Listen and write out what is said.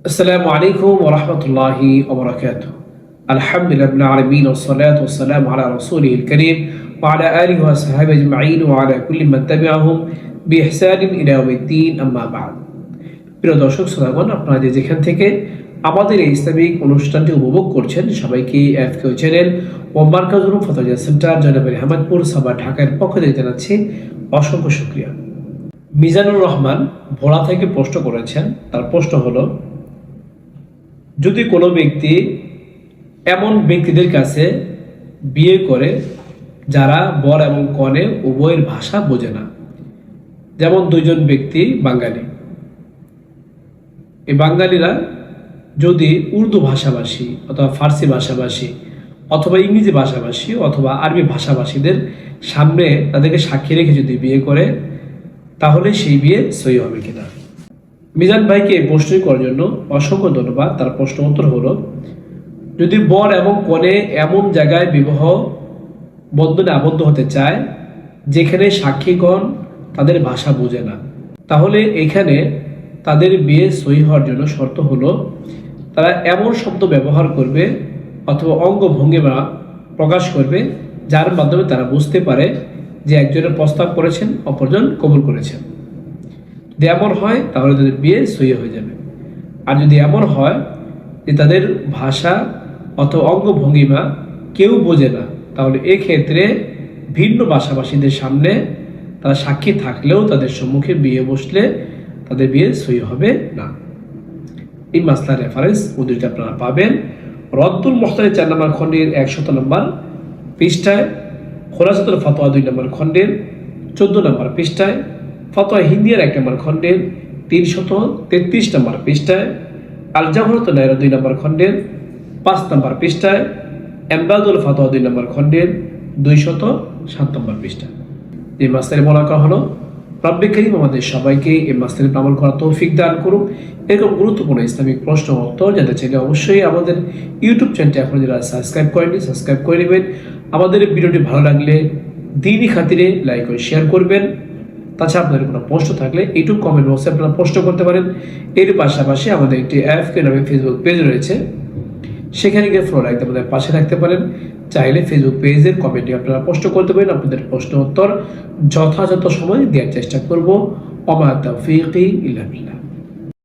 السلام عليكم ورحمة الله وبركاته. الحمد لله رب العالمين والصلاة والسلام على رسوله الكريم وعلى آله وصحبه أجمعين وعلى كل من تبعهم بإحسان إلى يوم الدين أما بعد. প্রিয় দর্শক শ্রোতাগণ, আপনারা যেখান থেকে আমাদের এই ইসলামিক অনুষ্ঠানটি উপভোগ করছেন সবাইকে এফকিউ চ্যানেল ও মার্কাজুল ফতোয়া সেন্টার জয়নগর আহমদপুর সাবা ঢাকার পক্ষ থেকে জানাচ্ছি অসংখ্য শুকরিয়া। মিজানুর রহমান ভোলা থেকে প্রশ্ন করেছেন। তার প্রশ্ন হলো, যদি কোনো ব্যক্তি এমন ব্যক্তিদের কাছে বিয়ে করে যারা বর এবং কনে উভয়ের ভাষা বোঝে না, যেমন দুইজন ব্যক্তি বাঙালি, এই বাঙালিরা যদি উর্দু ভাষাভাষী অথবা ফার্সি ভাষাভাষী অথবা ইংরেজি ভাষাভাষী অথবা আরবি ভাষাভাষীদের সামনে তাদেরকে সাক্ষী রেখে যদি বিয়ে করে, তাহলে সেই বিয়ে সহি হবে কিনা। মিজান ভাইকে এই প্রশ্নই করার জন্য অসংখ্য ধন্যবাদ। তার প্রশ্ন উত্তর হলো, যদি বর এবং কনে এমন জায়গায় বিবাহ বন্ধনে আবদ্ধ হতে চায় যেখানে সাক্ষীগণ তাদের ভাষা বোঝে না, তাহলে এখানে তাদের বিয়ে সহি হওয়ার জন্য শর্ত হলো তারা এমন শব্দ ব্যবহার করবে অথবা অঙ্গভঙ্গিমা প্রকাশ করবে যার মাধ্যমে তারা বুঝতে পারে যে একজনের প্রস্তাব করেছেন, অপরজন কবুল করেছেন। যদি এমন হয় তাহলে তাদের বিয়ে সহি হয়ে যাবে। আর যদি এমন হয় যে তাদের ভাষা অথবা অঙ্গভঙ্গিমা কেউ বোঝে না, তাহলে এক্ষেত্রে ভিন্ন ভাষাভাষীদের সামনে তারা সাক্ষী থাকলেও তাদের সম্মুখে বিয়ে বসলে তাদের বিয়ে সহি হবে না। এই মাসলার রেফারেন্স উদ্ধৃতি আপনারা পাবেন রদ্দুল মুহতারি 4 নম্বর খণ্ডের 100 নম্বর পৃষ্ঠায়, খোলাসাতুল ফতোয়া 2 নম্বর খণ্ডের 14 নম্বর পৃষ্ঠায়, ফতোয়া হিন্দিয়ার 1 নম্বর খণ্ডের 333 নম্বর পৃষ্ঠায়, আল জাওহারাতুন নায়রা 2 নম্বর খণ্ডের 5 নম্বর পৃষ্ঠায়, এমদাদুল ফতোয়া 2 নম্বর খণ্ডের 207 নম্বর পৃষ্ঠায়। এই মাসলার বলা হলো, রব্বে কারীম আমাদের সবাইকে এই মাসলার আমল করার তৌফিক দান করুক। এরকম গুরুত্বপূর্ণ ইসলামিক প্রশ্ন উত্তর জানতে চাইলে অবশ্যই আমাদের ইউটিউব চ্যানেলটি এখন যারা সাবস্ক্রাইব করেনি সাবস্ক্রাইব করে নেবেন। আমাদের ভিডিওটি ভালো লাগলে দ্বীনি খাতিরে লাইক ও শেয়ার করবেন। তাছাড়া আপনাদের কোনো প্রশ্ন থাকলে ইউটিউব কমেন্ট বক্সে আপনারা প্রশ্ন করতে পারেন। এর পাশাপাশি আমাদের একটি এফকিউ নামে ফেসবুক পেজ রয়েছে, সেখানে গিয়ে ফলো রাখতে আমাদের পাশে রাখতে পারেন। চাইলে ফেসবুক পেজের কমেন্টে আপনারা প্রশ্ন করতে পারেন, আপনাদের প্রশ্ন উত্তর যথাযথ সময় দেওয়ার চেষ্টা করব। ওমা তাওফীকি ইল্লা বিল্লাহ।